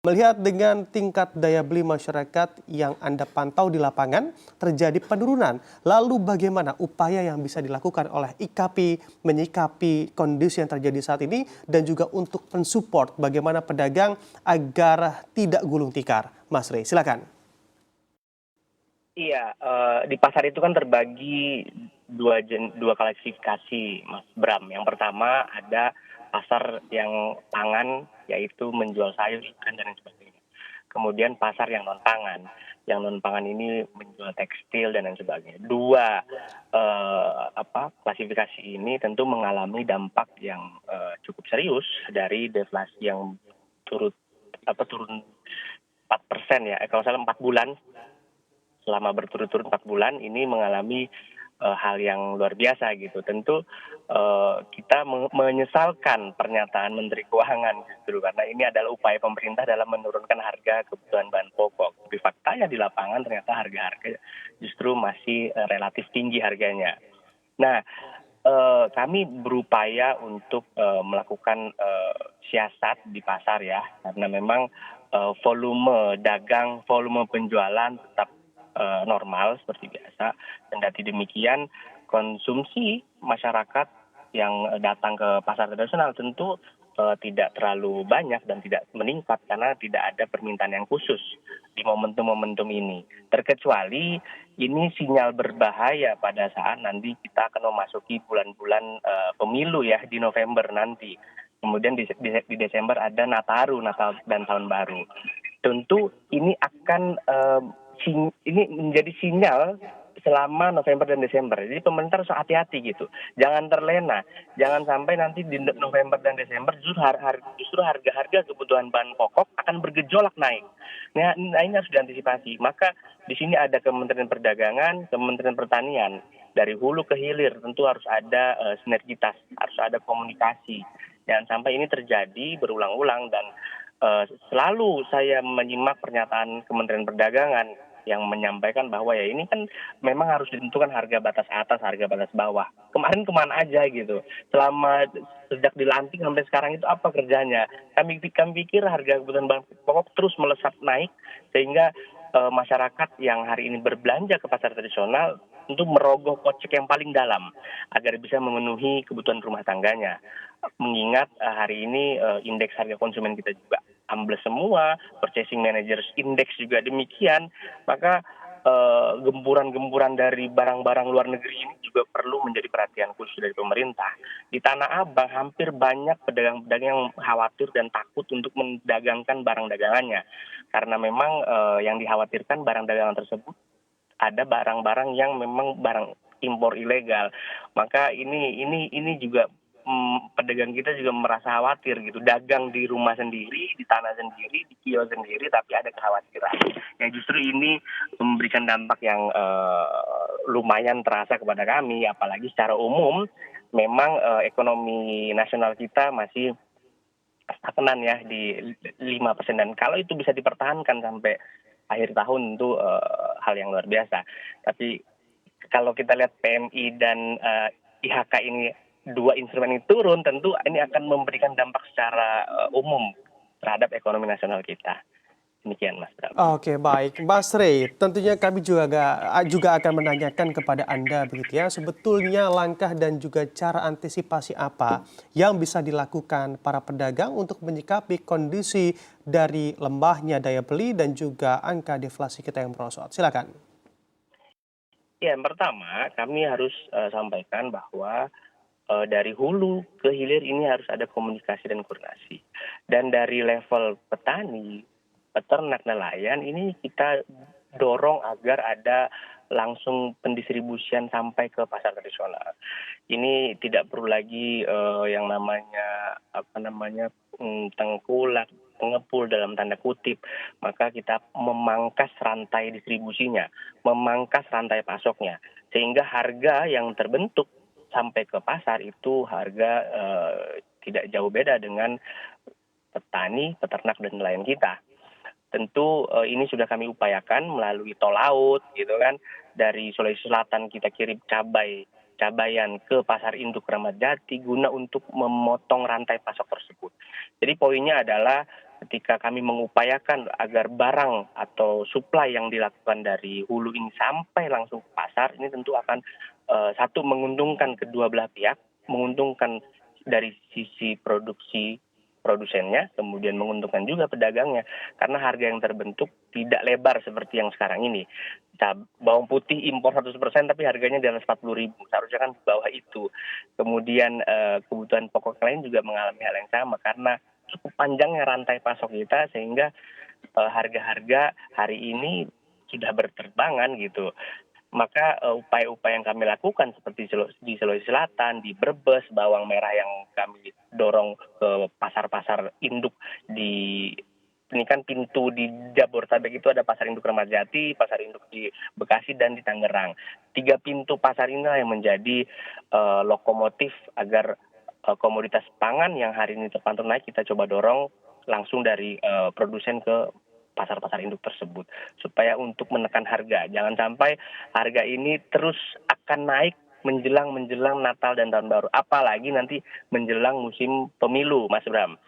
Melihat dengan tingkat daya beli masyarakat yang Anda pantau di lapangan, terjadi penurunan. Lalu bagaimana upaya yang bisa dilakukan oleh IKAPI menyikapi kondisi yang terjadi saat ini dan juga untuk mensupport bagaimana pedagang agar tidak gulung tikar? Mas Rey, silakan. Iya, di pasar itu kan terbagi dua klasifikasi, Mas Bram. Yang pertama ada pasar yang pangan, yaitu menjual sayur, ikan, dan lain sebagainya. Kemudian pasar yang non-pangan. Yang non-pangan ini menjual tekstil dan lain sebagainya. Dua klasifikasi ini tentu mengalami dampak yang cukup serius dari deflasi yang turun 4% ya. Kalau salah 4 bulan, selama berturut-turut 4 bulan ini mengalami hal yang luar biasa gitu. Tentu kita menyesalkan pernyataan Menteri Keuangan justru karena ini adalah upaya pemerintah dalam menurunkan harga kebutuhan bahan pokok. Tapi faktanya di lapangan ternyata harga-harga justru masih relatif tinggi harganya. Nah, kami berupaya untuk melakukan siasat di pasar ya, karena memang volume dagang, volume penjualan tetap normal seperti biasa. Kendati demikian, konsumsi masyarakat yang datang ke pasar tradisional tentu tidak terlalu banyak dan tidak meningkat karena tidak ada permintaan yang khusus di momentum-momentum ini. Terkecuali ini sinyal berbahaya pada saat nanti kita akan memasuki bulan-bulan pemilu ya di November nanti. Kemudian di Desember ada Nataru, Natal dan Tahun Baru. Tentu ini akan ini menjadi sinyal selama November dan Desember. Jadi pemerintah harus hati-hati gitu. Jangan terlena. Jangan sampai nanti di November dan Desember justru harga-harga kebutuhan bahan pokok akan bergejolak naik. Nah, ini harus diantisipasi. Maka di sini ada Kementerian Perdagangan, Kementerian Pertanian. Dari hulu ke hilir tentu harus ada sinergitas, harus ada komunikasi. Jangan sampai ini terjadi berulang-ulang dan selalu saya menyimak pernyataan Kementerian Perdagangan yang menyampaikan bahwa ya ini kan memang harus ditentukan harga batas atas, harga batas bawah. Kemarin kemana aja gitu? Sejak dilantik sampai sekarang itu apa kerjanya? Kami pikir harga kebutuhan bahan pokok terus melesat naik sehingga masyarakat yang hari ini berbelanja ke pasar tradisional untuk merogoh kocek yang paling dalam agar bisa memenuhi kebutuhan rumah tangganya. Mengingat hari ini indeks harga konsumen kita juga ambles semua, purchasing managers index juga demikian, maka gempuran-gempuran dari barang-barang luar negeri ini juga perlu menjadi perhatian khusus dari pemerintah. Di Tanah Abang hampir banyak pedagang-pedagang yang khawatir dan takut untuk mendagangkan barang dagangannya, karena memang yang dikhawatirkan barang dagangan tersebut ada barang-barang yang memang barang impor ilegal. Maka ini juga pedagang kita juga merasa khawatir gitu, dagang di rumah sendiri, di tanah sendiri, di kios sendiri, tapi ada kekhawatiran. Ya justru ini memberikan dampak yang lumayan terasa kepada kami, apalagi secara umum memang ekonomi nasional kita masih stagnan ya di 5%, dan kalau itu bisa dipertahankan sampai akhir tahun itu hal yang luar biasa. Tapi kalau kita lihat PMI dan IHK ini, dua instrumen ini turun, tentu ini akan memberikan dampak secara umum terhadap ekonomi nasional kita. Demikian, Mas Bram. Oke, baik. Mas Rey, tentunya kami juga akan menanyakan kepada Anda begitu ya, sebetulnya langkah dan juga cara antisipasi apa yang bisa dilakukan para pedagang untuk menyikapi kondisi dari lemahnya daya beli dan juga angka deflasi kita yang merosot. Silakan. Ya, yang pertama kami harus sampaikan bahwa dari hulu ke hilir ini harus ada komunikasi dan koordinasi. Dan dari level petani, peternak, nelayan ini kita dorong agar ada langsung pendistribusian sampai ke pasar tradisional. Ini tidak perlu lagi yang namanya tengkulak, pengepul dalam tanda kutip. Maka kita memangkas rantai distribusinya, memangkas rantai pasoknya, sehingga harga yang terbentuk sampai ke pasar itu harga tidak jauh beda dengan petani, peternak, dan nelayan kita. Tentu ini sudah kami upayakan melalui tol laut gitu kan. Dari Sulawesi Selatan kita kirim cabayan ke pasar induk Ramadjati guna untuk memotong rantai pasok tersebut. Jadi poinnya adalah ketika kami mengupayakan agar barang atau supply yang dilakukan dari hulu ini sampai langsung ke pasar, ini tentu akan satu menguntungkan kedua belah pihak, menguntungkan dari sisi produsennya, kemudian menguntungkan juga pedagangnya, karena harga yang terbentuk tidak lebar seperti yang sekarang ini. Bawang putih impor 100% tapi harganya di atas 40.000, seharusnya kan di bawah itu. Kemudian kebutuhan pokok lain juga mengalami hal yang sama, karena cukup panjangnya rantai pasok kita, sehingga harga-harga hari ini sudah berterbangan gitu. Maka upaya-upaya yang kami lakukan seperti di Sulawesi Selatan, di Brebes, bawang merah yang kami dorong ke pasar-pasar induk di ini kan pintu di Jabodetabek itu ada pasar induk Ramat Jati, pasar induk di Bekasi, dan di Tangerang. 3 pintu pasar inilah yang menjadi lokomotif agar komoditas pangan yang hari ini terpantau naik kita coba dorong langsung dari produsen ke pasar-pasar induk tersebut, supaya untuk menekan harga. Jangan sampai harga ini terus akan naik menjelang Natal dan Tahun Baru, apalagi nanti menjelang musim pemilu, Mas Bram.